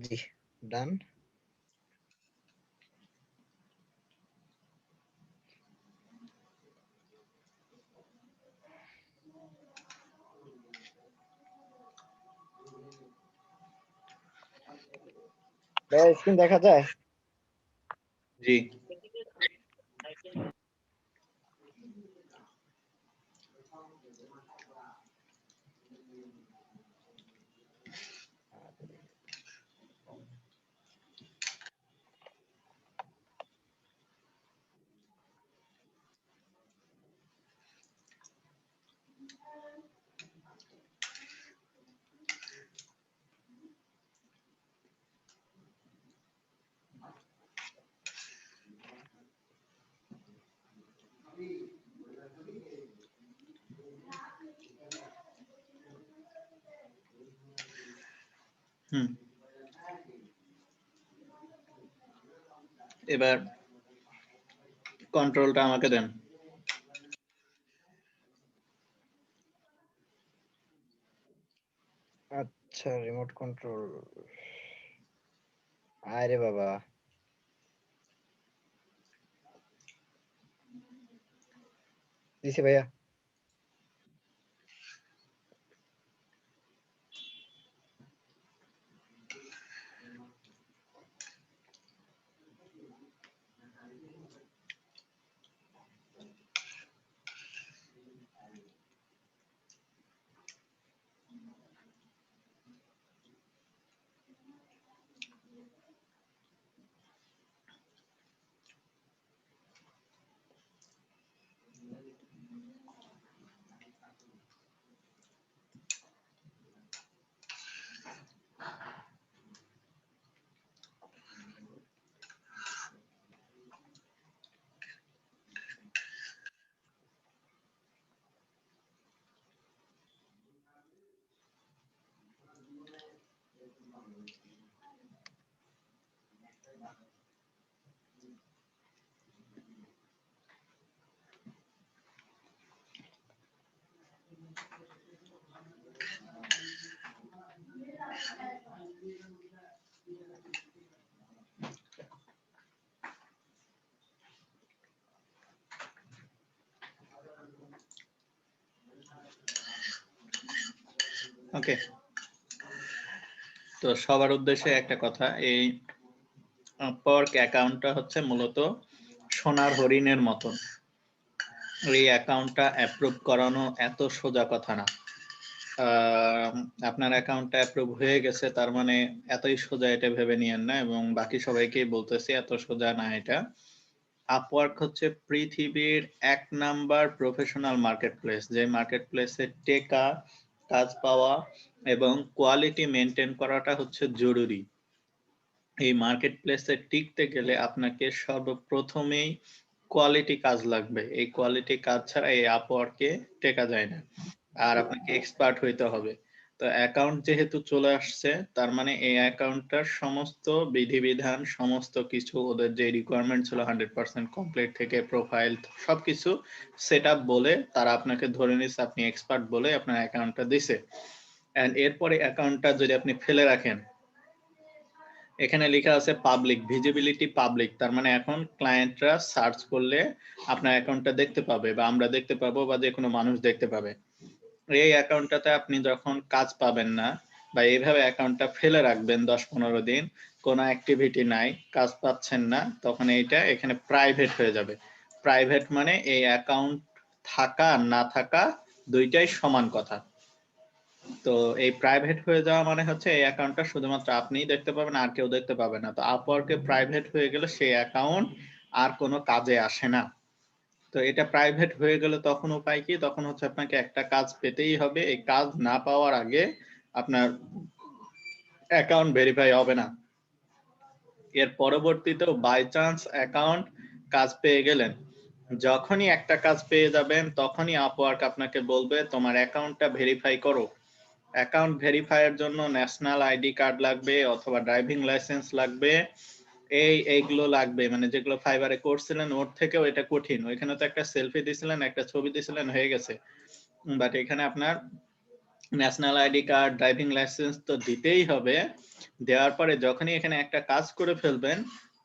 জি ডান। Screen দেখা যায়? জি। এবার কন্ট্রোলটা আমাকে দেন। আচ্ছা রিমোট কন্ট্রোল। আরে বাবা, দিছি ভাইয়া। ওকে, তো সবার উদ্দেশ্যে একটা কথা, এই আপওয়ার্ক অ্যাকাউন্টটা হচ্ছে মূলত সোনার হরিণের মতন। এই অ্যাকাউন্টটা অ্যাপ্রুভ করানো এত সোজা কথা না। আপনার অ্যাকাউন্টটা অ্যাপ্রুভ হয়ে গেছে তার মানে এতই সোজা এটা ভেবে নিয়েন না, এবং বাকি সবাইকেই বলতেছি এত সোজা না এটা। আপওয়ার্ক হচ্ছে পৃথিবীর 1 নাম্বার প্রফেশনাল মার্কেট প্লেস, যে মার্কেট প্লেসে টেকা, কাজ পাওয়া এবং কোয়ালিটি মেনটেন করাটা হচ্ছে জরুরি। এই মার্কেট প্লেসে টিকতে গেলে আপনাকে সর্বপ্রথমেই কোয়ালিটি কাজ লাগবে। এই কোয়ালিটি কাজ ছাড়া এই আপওয়ার্কে টেকা যায় না, আর আপনাকে এক্সপার্ট হইতে হবে। তো অ্যাকাউন্ট যেহেতু চলে আসছে, তার মানে এই অ্যাকাউন্টটার সমস্ত বিধিবিধান, সমস্ত কিছু ওদের যে রিকোয়ারমেন্ট ছিল 100% কমপ্লিট থেকে প্রোফাইল সবকিছু সেটআপ বলে তারা আপনাকে ধরে নিচ্ছে আপনি এক্সপার্ট বলে আপনার অ্যাকাউন্টটা দিছে। এন্ড এরপরে অ্যাকাউন্টটা যদি আপনি ফেলে রাখেন, এখানে লেখা আছে পাবলিক ভিজিবিলিটি পাবলিক, তার মানে এখন ক্লায়েন্টরা সার্চ করলে আপনার অ্যাকাউন্টটা দেখতে পাবে, বা আমরা দেখতে পাবো, বা যে কোনো মানুষ দেখতে পাবে। এই অ্যাকাউন্টটাতে আপনি যখন কাজ পাবেন না বা এইভাবে অ্যাকাউন্টটা ফেলে রাখবেন 10-15 দিন, কোনো অ্যাক্টিভিটি নাই, কাজ পাচ্ছেন না, তখন এইটা এখানে প্রাইভেট হয়ে যাবে। প্রাইভেট মানে এই অ্যাকাউন্ট থাকা আর না থাকা দুইটাই সমান কথা। তো এই প্রাইভেট হয়ে যাওয়া মানে হচ্ছে এই অ্যাকাউন্টটা শুধুমাত্র আপনিই দেখতে পাবেন, আর কেউ দেখতে পাবে না। তো আপওয়ার্কে প্রাইভেট হয়ে গেলে সেই অ্যাকাউন্ট আর কোনো কাজে আসে না। তো এটা প্রাইভেট হয়ে গেলে তখন উপায় কি? তখন হচ্ছে আপনাকে একটা কাজ পেতেই হবে। এই কাজ না পাওয়ার আগে আপনার অ্যাকাউন্ট ভেরিফাই হবে না। এর পরবর্তীতেও বাই চান্স অ্যাকাউন্ট কাজ পেয়ে গেলেন, যখনই একটা কাজ পেয়ে যাবেন তখনই আপওয়ার্ক আপনাকে বলবে তোমার অ্যাকাউন্টটা ভেরিফাই করো। অ্যাকাউন্ট ভেরিফাইয়ের জন্য ন্যাশনাল আইডি কার্ড লাগবে অথবা ড্রাইভিং লাইসেন্স লাগবে। এইগুলো লাগবে, মানে যেগুলো ফাইবারে করছিলেন ওর থেকেও এটা কঠিন। ওইখানে তো একটা সেলফি দিছিলেন, একটা ছবি দিছিলেন, হয়ে গেছে। বাট এখানে আপনার national ID card, driving licence তো দিতেই হবে। দেওয়ার পরে যখনই এখানে একটা কাজ করে ফেলবেন,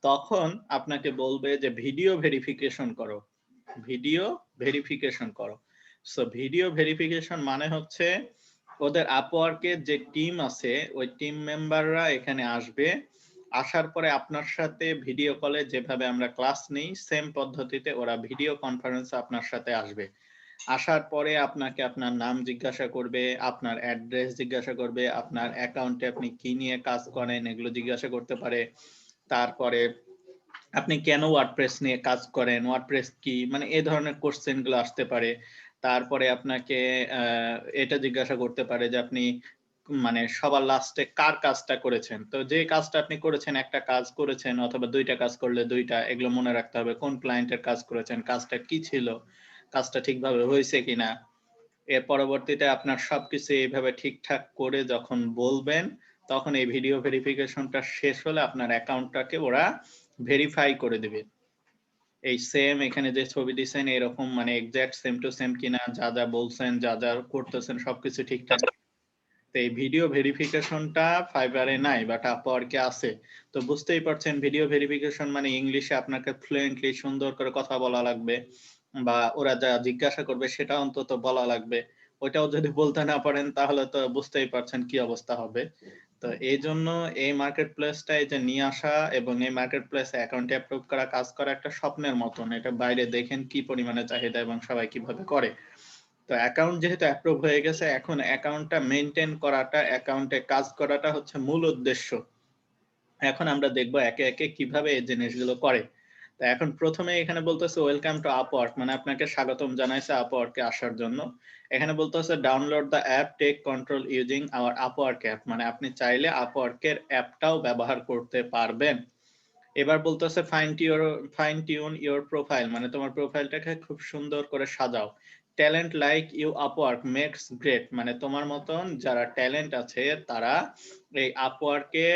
তখন আপনাকে বলবে যে ভিডিও ভেরিফিকেশন করো। ভিডিও ভেরিফিকেশন করো। সো ভিডিও ভেরিফিকেশন মানে হচ্ছে ওদের আপওয়ার্কের যে টিম আছে ওই টিম মেম্বাররা এখানে আসবে। আসার পরে আপনার সাথে ভিডিও কলে যেভাবে আমরা ক্লাস নেই সেম পদ্ধতিতে ওরা ভিডিও কনফারেন্সে আপনার সাথে আসবে। আসার পরে আপনাকে আপনার নাম জিজ্ঞাসা করবে, আপনার অ্যাড্রেস জিজ্ঞাসা করবে, আপনার অ্যাকাউন্টে আপনি কি নিয়ে কাজ করেন এগুলো জিজ্ঞাসা করতে পারে। তারপরে আপনি কেন ওয়ার্ডপ্রেস নিয়ে কাজ করেন, ওয়ার্ডপ্রেস কি, মানে এই ধরনের কোশ্চেন গুলো আসতে পারে। তারপরে আপনাকে এটা জিজ্ঞাসা করতে পারে যে আপনি মানে সবার লাস্টে কার কাজটা করেছেন। তো যে কাজটা আপনি করেছেন, একটা কাজ করেছেন অথবা দুইটা কাজ করলে দুইটা, এগুলো মনে রাখতে হবে। কোন ক্লায়েন্টের কাজ করেছেন, কাজটা কি ছিল, কাজটা ঠিকভাবে হয়েছে কিনা। এর পরবর্তীতে আপনার সবকিছু এইভাবে ঠিকঠাক করে যখন বলবেন, তখন এই ভিডিও ভেরিফিকেশনটা শেষ হলে আপনার অ্যাকাউন্টটাকে ওরা ভেরিফাই করে দিবে। এই সেম এখানে যে ছবি দিছেন এরকম মানে এক্সাক্ট সেম টু সেম কিনা, যা যা বলছেন, যা যা করতেছেন সবকিছু ঠিকঠাক। তো এই ভিডিও ভেরিফিকেশনটা ফাইবারে নাই বাট আপওয়ার্কে আছে। তো বুঝতেই পারছেন ভিডিও ভেরিফিকেশন মানে ইংলিশে আপনাকে ফ্লুয়েন্টলি সুন্দর করে কথা বলা লাগবে, বা ওরা যা জিজ্ঞাসা করবে সেটা অন্তত বলা লাগবে। ওইটাও যদি বলতে না পারেন তাহলে তো বুঝতেই পারছেন কি অবস্থা হবে। তো এই জন্য এই মার্কেট প্লেসটা এই যে নিয়ে আসা এবং এই মার্কেট প্লেসে অ্যাকাউন্ট অ্যাপ্রুভ করা, কাজ করা একটা স্বপ্নের মতন। এটা বাইরে দেখেন কি পরিমাণে চাহিদা এবং সবাই কিভাবে করে। তো অ্যাকাউন্ট যেহেতু অ্যাপ্রুভ হয়ে গেছে, এখন অ্যাকাউন্টটা মেইনটেইন করাটা, অ্যাকাউন্টে কাজ করাটা হচ্ছে মূল উদ্দেশ্য। এখন আমরা দেখবো একে একে কিভাবে এই জিনিসগুলো করে। তো এখন প্রথমে এখানে বলতেছে ওয়েলকাম টু আপওয়ার্ক, মানে আপনাকে স্বাগতম জানাইছে আপওয়ার্কে আসার জন্য। এখানে বলতেছে download the app, take control using our Upwork app, মানে আপনি চাইলে আপওয়ার্কের অ্যাপটাও ব্যবহার করতে পারবেন। এবার বলতেছে ফাইন টিউন ইওর প্রোফাইল, মানে তোমার প্রোফাইলটাকে খুব সুন্দর করে সাজাও। Talent like you Upwork makes great, মানে তোমার মতন যারা ট্যালেন্ট আছে তারা এই আপওয়ার্কে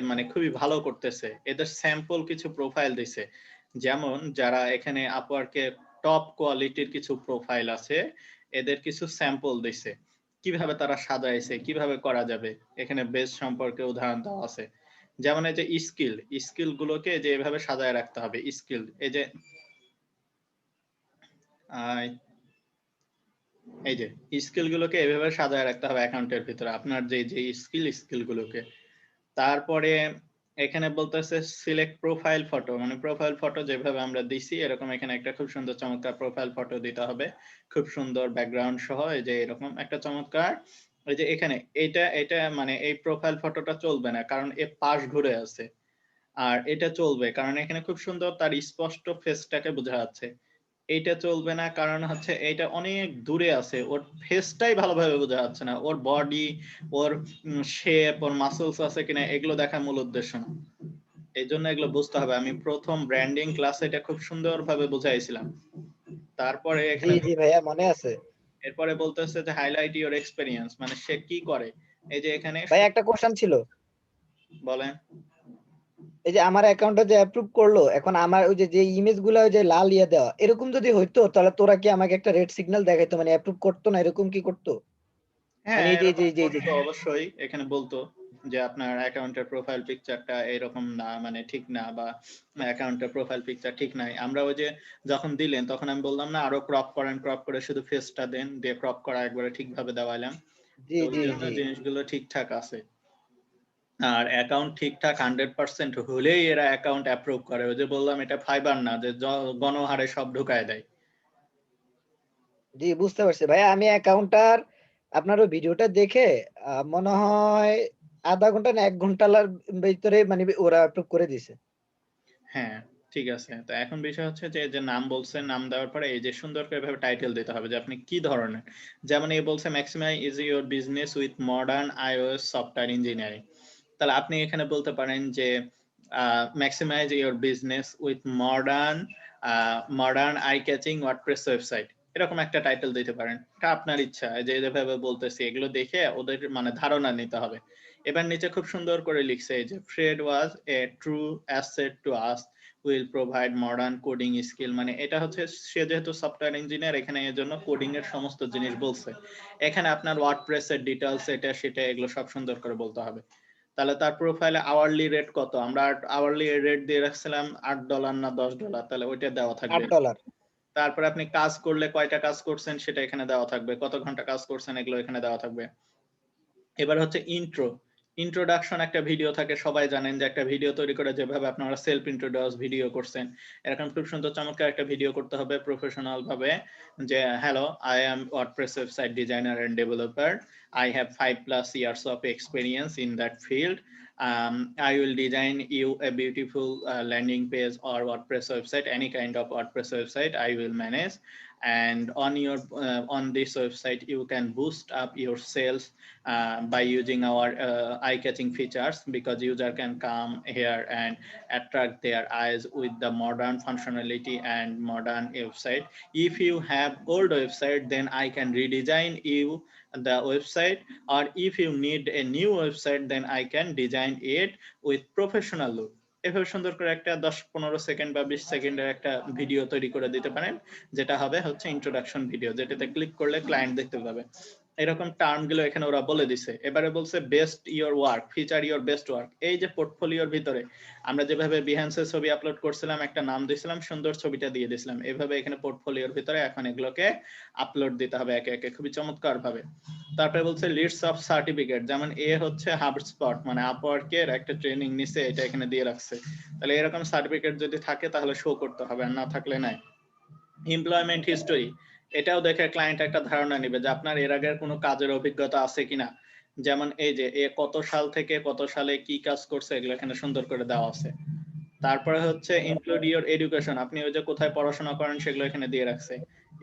মানে খুবই ভালো করতেছে। এদের স্যাম্পল কিছু প্রোফাইল দিছে, যেমন যারা এখানে আপওয়ার্কে টপ কোয়ালিটির কিছু প্রোফাইল আছে এদের কিছু স্যাম্পল দিছে কিভাবে তারা সাজাইছে, কিভাবে করা যাবে। এখানে বেস সম্পর্কে উদাহরণ দেওয়া আছে। যেমন এই যে স্কিল গুলোকে যে এভাবে সাজায় রাখতে হবে। স্কিল এই যে এই যে স্কিল গুলোকে এভাবে সাজায় রাখতে হবে অ্যাকাউন্টের ভিতরে, আপনার যে যে স্কিল গুলোকে। তারপরে এখানে বলতেছে সিলেক্ট প্রোফাইল ফটো, মানে প্রোফাইল ফটো যেভাবে আমরা দিছি এরকম এখানে একটা খুব সুন্দর চমৎকার প্রোফাইল ফটো দিতে হবে, খুব সুন্দর ব্যাকগ্রাউন্ড সহ। এই যে এরকম একটা চমৎকার, এই যে এখানে এটা মানে এই প্রোফাইল ফটোটা চলবে না কারণ এ পাশ ঘুরে আছে, আর এটা চলবে কারণ এখানে খুব সুন্দর তার স্পষ্ট ফেসটাকে বোঝা যাচ্ছে। এইটা চলবে না কারণ হচ্ছে এইটা অনেক দূরে আছে, ওর ফেসটাই ভালোভাবে বোঝা যাচ্ছে না, ওর বডি, ওর শেপ, ওর মাসলস আছে কিনা এগুলো দেখা মূল উদ্দেশ্য না। এই জন্য এগুলো বুঝতে হবে। আমি প্রথম ব্র্যান্ডিং ক্লাসে এটা খুব সুন্দরভাবে বুঝাইছিলাম। তারপরে জি এখানে জি ভাইয়া মনে আছে। এরপরে বলতেছে যে হাইলাইট ইওর এক্সপেরিয়েন্স, মানে সে কি করে। এই যে এখানে ভাই একটা কোশ্চেন ছিল, বলেন। এই যে আমার অ্যাকাউন্টটা যে অ্যাপ্রুভ করলো, এখন আমার ওই যে যে ইমেজ গুলা ওই যে লাল ইয়ে দেওয়া, এরকম যদি হইতো তাহলে তোরা কি আমাকে একটা রেড সিগন্যাল দেখাইতো, মানে অ্যাপ্রুভ করতো না, এরকম কি করতো? মানে হ্যাঁ এই যে এরকম যে করতো অবশ্যই, এখানে বলতো যে আপনার অ্যাকাউন্টের প্রোফাইল পিকচারটা এরকম না, মানে ঠিক না, বা অ্যাকাউন্টের প্রোফাইল পিকচার ঠিক নাই। আমরা ওই যে যখন দিলেন তখন আমি বললাম না আরো ক্রপ করেন, ক্রপ করে শুধু ফেসটা দেন, দিয়ে ক্রপ করা একবারে ঠিকভাবে দেওয়ালাম। জি তো ওই জি জন্য জি জিনিসগুলো ঠিকঠাক আছে। আর অ্যাকাউন্ট ঠিকঠাক 100% হলেই এরা অ্যাকাউন্ট অ্যাপ্রুভ করে। ওই যে বললাম এটা ফাইবার না যে গণহারে সব ঢুকায় দেয়। জি বুঝতে পারছি ভাইয়া। আমি অ্যাকাউন্টটার আপনার ওই ভিডিওটা দেখে মনে হয় আধা ঘন্টা না 1 ঘন্টার ভিতরে মানে ওরা অ্যাপ্রুভ করে দিছে। হ্যাঁ, ঠিক আছে। তো এখন বিষয় হচ্ছে যে, যে নাম বলছেন, নাম দেওয়ার পরে এই যে সুন্দর করে এভাবে টাইটেল দিতে হবে যে আপনি কি ধরনের। যেমন এই বলছে maximise is your business with modern iOS software engineering. তাহলে আপনি এখানে বলতে পারেন যে maximise your business with modern eye catching WordPress website. এরকম একটা টাইটেল দিতে পারেন। এটা আপনার ইচ্ছা। যে যেভাবে বলতেছি এগুলো দেখে ওদের মানে ধারণা নিতে হবে। এবার নিচে খুব সুন্দর করে লিখছে এই যে Fred was a true asset to us will provide modern coding skill, মানে এটা হচ্ছে সে যেহেতু সফটওয়্যার ইঞ্জিনিয়ার, এখানে এর জন্য কোডিং এর সমস্ত জিনিস বলছে। এখানে আপনার ওয়ার্ডপ্রেস এর ডিটেইলস এটা সেটা এগুলো সব সুন্দর করে বলতে হবে। তাহলে তার প্রোফাইলে আওয়ারলি রেট কত, আমরা আওয়ারলি রেট দিয়ে রাখছিলাম $8 না $10, তাহলে ওইটা দেওয়া থাকবে। $8। তারপরে আপনি কাজ করলে কয়টা কাজ করছেন সেটা এখানে দেওয়া থাকবে, কত ঘন্টা কাজ করছেন এগুলো এখানে দেওয়া থাকবে। এবার হচ্ছে ইন্ট্রোডাকশন, একটা ভিডিও থাকে, সবাই জানেন যে একটা ভিডিও তৈরি করে যেভাবে আপনারা সেলফ ইন্ট্রোডিউস ভিডিও করছেন, এরকম খুব সুন্দর চমৎকার একটা ভিডিও করতে হবে প্রফেশনাল ভাবে, যে hello, I am WordPress website designer end developer, I have 5+ years of experience in that field. I will design you a beautiful landing page or WordPress website, any kind of WordPress website I will manage. And on this website, you can boost up your sales by using our eye-catching features, because user can come here and attract their eyes with the modern functionality and modern website. If you have old website, then I can redesign you the website, or if you need a new website, then I can design it with professional look. এভাবে সুন্দর করে একটা 10-15 second বা 20 সেকেন্ডের একটা video তৈরি করে দিতে পারেন, যেটা হবে হচ্ছে ইন্ট্রোডাকশন ভিডিও, যেটাতে ক্লিক করলে ক্লায়েন্ট দেখতে পাবে। এরকম টার্ম গুলো এখানে ওরা বলে দিছে। এবারে বলছে best your work, feature your best work. এই যে পোর্টফোলিওর ভিতরে আমরা যেভাবে বিহান্সে ছবি আপলোড করছিলাম, একটা নাম দিয়েছিলাম, সুন্দর ছবিটা দিয়ে দিয়েছিলাম, এভাবে এখানে পোর্টফোলিওর ভিতরে এখন এগুলোকে আপলোড দিতে হবে একে একে, খুবই চমৎকার ভাবে। তারপরে বলছে লিস্ট অফ সার্টিফিকেট, যেমন এ হচ্ছে হাবস্পট মানে আপওয়ার্কের একটা ট্রেনিং নিছে, এটা এখানে দিয়ে রাখছে। তাহলে এরকম সার্টিফিকেট যদি থাকে তাহলে শো করতে হবে, আর না থাকলে নাই। এমপ্লয়মেন্ট হিস্টোরি, এটাও দেখে ক্লায়েন্ট একটা ধারণা নেবে যে আপনার এর আগের কোনো কাজের অভিজ্ঞতা আছে কিনা, যেমন এই যে এ কত সাল থেকে কত সালে কি কাজ করছে এগুলো এখানে সুন্দর করে দেওয়া আছে। তারপরে হচ্ছে ইনক্লুড ইওর এডুকেশন, আপনি ওই যে কোথায় পড়াশোনা করেন সেগুলো এখানে দিয়ে রাখছে।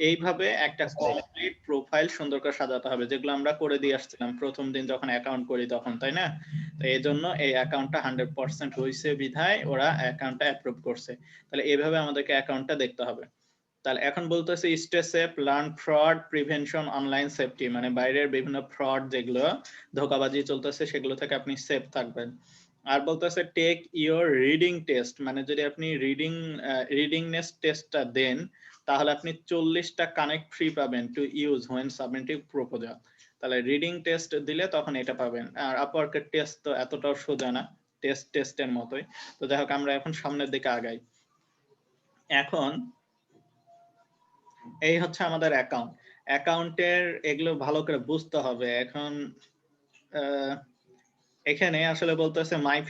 এইভাবে একটা কমপ্লিট প্রোফাইল সুন্দর করে সাজাতে হবে, যেগুলো আমরা করে দিয়ে আসছিলাম প্রথম দিন যখন অ্যাকাউন্ট করি তখন, তাই না? তো এই জন্য এই অ্যাকাউন্টটা 100% হয়েছে বিধায় ওরা অ্যাকাউন্টটা অ্যাপ্রুভ করছে। তাহলে এইভাবে আমাদেরকে অ্যাকাউন্টটা দেখতে হবে। তাহলে এখন বলতেছে stay safe, learn fraud prevention, online safety, মানে বাইরের বিভিন্ন ফ্রড যেগুলো ধোঁকাবাজি চলতেছে সেগুলো থেকে আপনি সেফ থাকবেন। আর বলতেছে টেক ইওর রিডিং টেস্ট, মানে যদি আপনি রিডিংনেস টেস্টটা দেন তাহলে আপনি 40টা কানেক্ট ফ্রি পাবেন to use when submitting proposal. তাহলে রিডিং টেস্ট দিলে তখন এটা পাবেন। আর আপওয়ার্কের টেস্ট তো এতটাও সোজা না, টেস্টের মতোই। তো যাই হোক, আমরা এখন সামনের দিকে আগাই। এখন এই হচ্ছে আমাদের অ্যাকাউন্টের এগুলো ভালো করে বুঝতে হবে। এখন এখানে আসলে বলতেছে মাই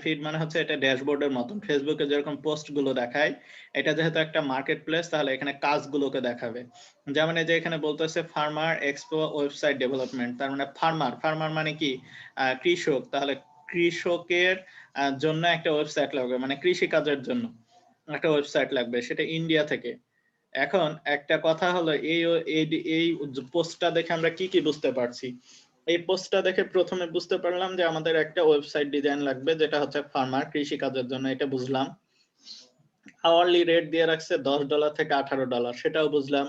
ফিড মানে হচ্ছে এটা ড্যাশবোর্ডের মতন, ফেসবুকে যেরকম পোস্ট গুলো দেখায়, এটা যেহেতু একটা মার্কেট প্লেস তাহলে এখানে কাজগুলোকে দেখাবে। যেমন এই যে এখানে বলতেছে ফার্মার এক্সপো ওয়েবসাইট ডেভেলপমেন্ট, তার মানে ফার্মার মানে কি কৃষক, তাহলে কৃষকের জন্য একটা ওয়েবসাইট লাগবে, মানে কৃষি কাজের জন্য একটা ওয়েবসাইট লাগবে, সেটা ইন্ডিয়া থেকে। এখন একটা কথা হলো এই পোস্টটা দেখে আমরা কি কি বুঝতে পারছি। এই পোস্টটা দেখে প্রথমে বুঝতে পারলাম যে আমাদের একটা ওয়েবসাইট ডিজাইন লাগবে, যেটা হচ্ছে ফার্মার কৃষি কাজের জন্য, এটা বুঝলাম। আওয়ারলি রেট দিয়ে রাখছে $10 থেকে $18, সেটাও বুঝলাম।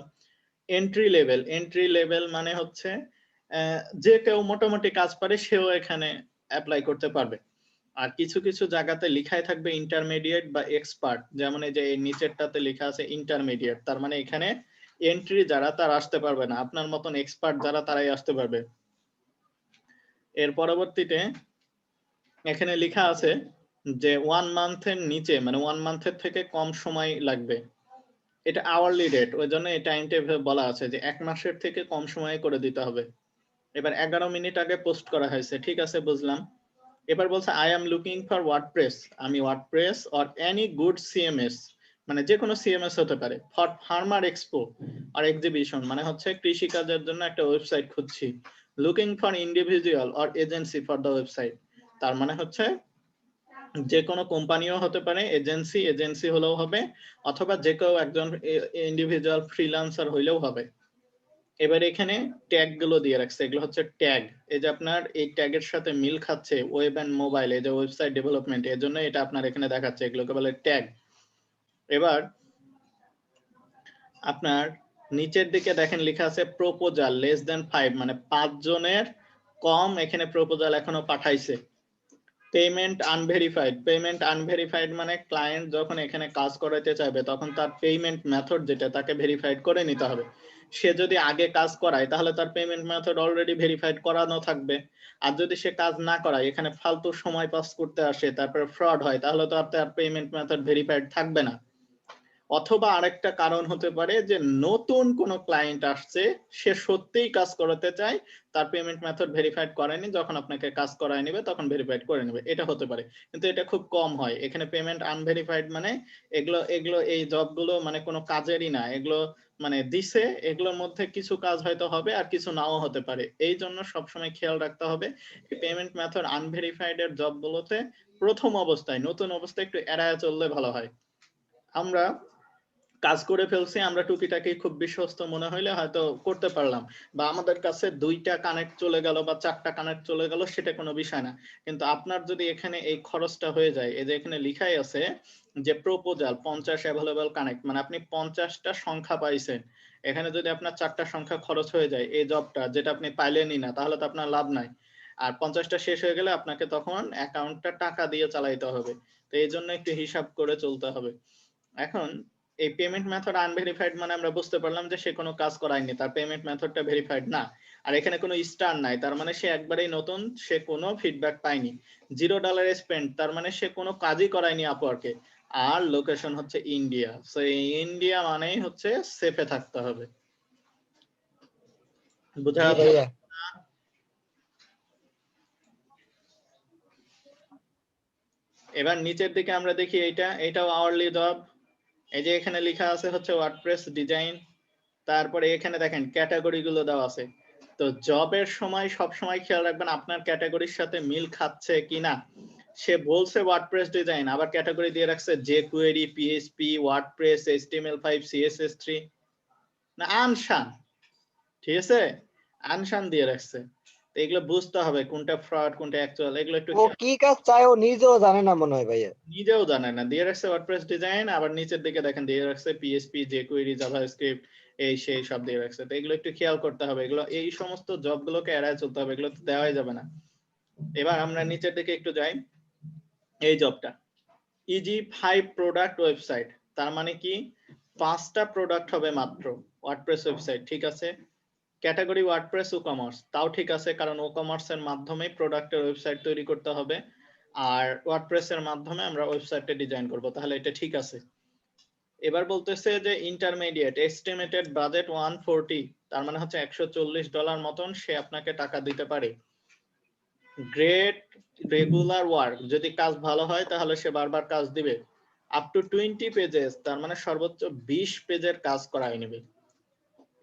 এন্ট্রি লেভেল মানে হচ্ছে যে কেউ মোটামুটি কাজ পারে সেও এখানে অ্যাপ্লাই করতে পারবে। আর কিছু কিছু জায়গাতে লেখাই থাকবে ইন্টারমিডিয়েট বা এক্সপার্ট, যেমন এই যে এই নিচেরটাতে লেখা আছে ইন্টারমিডিয়েট, তার মানে এখানে এন্ট্রি যারা তারা আসতে পারবে না, আপনার মতন এক্সপার্ট যারা তারাই আসতে পারবে। এর পরবর্তীতে এখানে লেখা আছে যে 1 মান্থের নিচে, মানে 1 মান্থের থেকে কম সময় লাগবে, এটা আওয়ারলি রেট, ওই জন্য এই টাইমটা বলা আছে যে 1 মাসের থেকে কম সময়ে করে দিতে হবে। এবার 11 মিনিট আগে পোস্ট করা হয়েছে, ঠিক আছে বুঝলাম। এবার বলছে I am looking for WordPress, আমি WordPress or any good CMS, মানে যে কোনো সিএমএস হতে পারে, ফর ফার্মার এক্সপো আর এক্সিবিশন, মানে হচ্ছে কৃষি কাজের জন্য একটা ওয়েবসাইট খুঁজছি। Looking for individual or agency for the website, তার মানে হচ্ছে যে কোনো কোম্পানিও হতে পারে, এজেন্সি হলেও হবে, অথবা যে কেউ একজন ইন্ডিভিজুয়াল ফ্রিল্যান্সার হইলেও হবে। এবার এখানে ট্যাগ গুলো দিয়ে রাখছে, এগুলো হচ্ছে ট্যাগ। এই যে আপনার এই ট্যাগের সাথে মিল খাচ্ছে ওয়েব এন্ড মোবাইল, এই যে ওয়েবসাইট ডেভেলপমেন্ট, এর জন্য এটা আপনার এখানে দেখাচ্ছে, এগুলোকে বলে ট্যাগ। এবার আপনার নিচের দিকে দেখেন লেখা আছে প্রপোজাল less than 5, মানে 5 জনের কম এখানে প্রপোজাল এখনো পাঠাইছে। পেমেন্ট আনভেরিফাইড মানে ক্লায়েন্ট যখন এখানে কাজ করাতে চাইবে তখন তার পেমেন্ট মেথড যেটা তাকে ভেরিফাইড করে নিতে হবে। সে যদি আগে কাজ করায় তাহলে তার পেমেন্ট মেথড অলরেডি ভেরিফাইড করানো থাকবে। আর যদি সে কাজ না করায়, এখানে ফালতু সময় পাস করতে আসে, তারপরে ফ্রড হয়, তাহলে তো তার পেমেন্ট মেথড ভেরিফাইড থাকবে না। অথবা আরেকটা কারণ হতে পারে যে নতুন কোনো ক্লায়েন্ট আসছে, সে সত্যিই কাজ করাতে চায়, তার পেমেন্ট মেথড ভেরিফাইড করেনি, যখন আপনাকে কাজ করায় নেবে তখন ভেরিফাইড করে নেবে, এটা হতে পারে। কিন্তু এটা খুব কম হয়। এখানে পেমেন্ট আনভেরিফাইড মানে এগুলো এই জবগুলো মানে কোনো কাজেরই না, এগুলো মানে দিছে, এগুলোর মধ্যে কিছু কাজ হয়তো হবে আর কিছু নাও হতে পারে। এই জন্য সবসময় খেয়াল রাখতে হবে পেমেন্ট মেথড আনভেরিফাইড এর জবগুলোতে প্রথম অবস্থায়, নতুন অবস্থায় একটু এড়ায় চললে ভালো হয়। আমরা কাজ করে ফেলছি, আমরা টুকিটাকি খুব বিশ্বস্ত মনে হইলে হয়তো করতে পারলাম, বা আমাদের কাছে 2টা কানেক্ট চলে গেল বা 4টা কানেক্ট চলে গেল, সেটা কোনো বিষয় না। কিন্তু আপনার যদি এখানে এই খরচটা হয়ে যায়, এই যে এখানে লিখাই আছে যে প্রপোজাল 50 অ্যাভেলেবল কানেক্ট, মানে আপনি 50টা সংখ্যা পাইছেন, এখানে যদি আপনার 4টা সংখ্যা খরচ হয়ে যায় এই জবটা, যেটা আপনি পাইলেনই না, তাহলে তো আপনার লাভ নাই। আর 50টা শেষ হয়ে গেলে আপনাকে তখন অ্যাকাউন্টটা টাকা দিয়ে চালাইতে হবে। তো এই জন্য একটু হিসাব করে চলতে হবে। এখন এই পেমেন্ট মেথড আনভেরিফাইড মানে আমরা বুঝতে পারলাম যে সে কোনো কাজ করায়নি, তার পেমেন্ট মেথডটা ভেরিফাইড না। আর এখানে কোনো স্টার নাই, তার মানে সে একবারেই নতুন, সে কোনো ফিডব্যাক পায়নি। $0 স্পেন্ড, তার মানে সে কোনো কাজই করায়নি আপওয়ার্কে। আর লোকেশন হচ্ছে ইন্ডিয়া, সো ইন্ডিয়া মানেই হচ্ছে সেফে থাকতে হবে। বুঝা জি গেছে? ভাইয়া। এবার নিচের দিকে আমরা দেখি এটাও আওয়ারলি জব। এই যে এখানে লেখা আছে হচ্ছে ওয়ার্ডপ্রেস ডিজাইন, তারপরে এখানে দেখেন ক্যাটাগরি গুলো দেওয়া আছে। তো জবের সময় সব সময় খেয়াল রাখবেন আপনার ক্যাটাগরির সাথে মিল খাচ্ছে কিনা। সে বলছে ওয়ার্ডপ্রেস ডিজাইন, আবার ক্যাটাগরি দিয়ে রাখছে jQuery, PHP, WordPress, HTML5, CSS3 না আনশান, ঠিক আছে, আনশান দিয়ে রাখছে। তো এগুলো বুঝতে হবে কোনটা ফ্রড কোনটা অ্যাকচুয়াল, এগুলো একটু ও কি কাজ চায় ও নিজেও জানে না মনে হয় ভাইয়া। নিজেও জানে না। দিয়ে রাখছে ওয়ার্ডপ্রেস ডিজাইন, আবার নিচের দিকে দেখেন দিয়ে রাখছে PHP, jQuery, জাভাস্ক্রিপ্ট, এই সেই সব দিয়ে রাখছে। তো এগুলো একটু খেয়াল করতে হবে, এগুলো এই সমস্ত জবগুলোকে এড়ায় চলতে হবে, এগুলো তো দেওয়াই যাবে না। এবার আমরা নিচের দিকে একটু যাই। এই জবটা EG5 প্রোডাক্ট ওয়েবসাইট, তার মানে কি 5টা প্রোডাক্ট হবে মাত্র ওয়ার্ডপ্রেস ওয়েবসাইট, ঠিক আছে। ক্যাটাগরি ওয়ার্ডপ্রেস ও কমার্স, তাও ঠিক আছে, কারণ ও কমার্সের মাধ্যমে প্রোডাক্টের ওয়েবসাইট তৈরি করতে হবে, আর ওয়ার্ডপ্রেসের মাধ্যমে আমরা ওয়েবসাইটটা ডিজাইন করব, তাহলে এটা ঠিক আছে। এবার বলতেছে যে ইন্টারমিডিয়েট, এস্টিমেটেড বাজেট 140, তার মানে হচ্ছে $140 মতন সে আপনাকে টাকা দিতে পারে। গ্রেট রেগুলার ওয়ার্ক, যদি কাজ ভালো হয় তাহলে সে বারবার কাজ দিবে। আপ টু 20 পেজেস, তার মানে সর্বোচ্চ 20 পেজের কাজ করাই নেবে।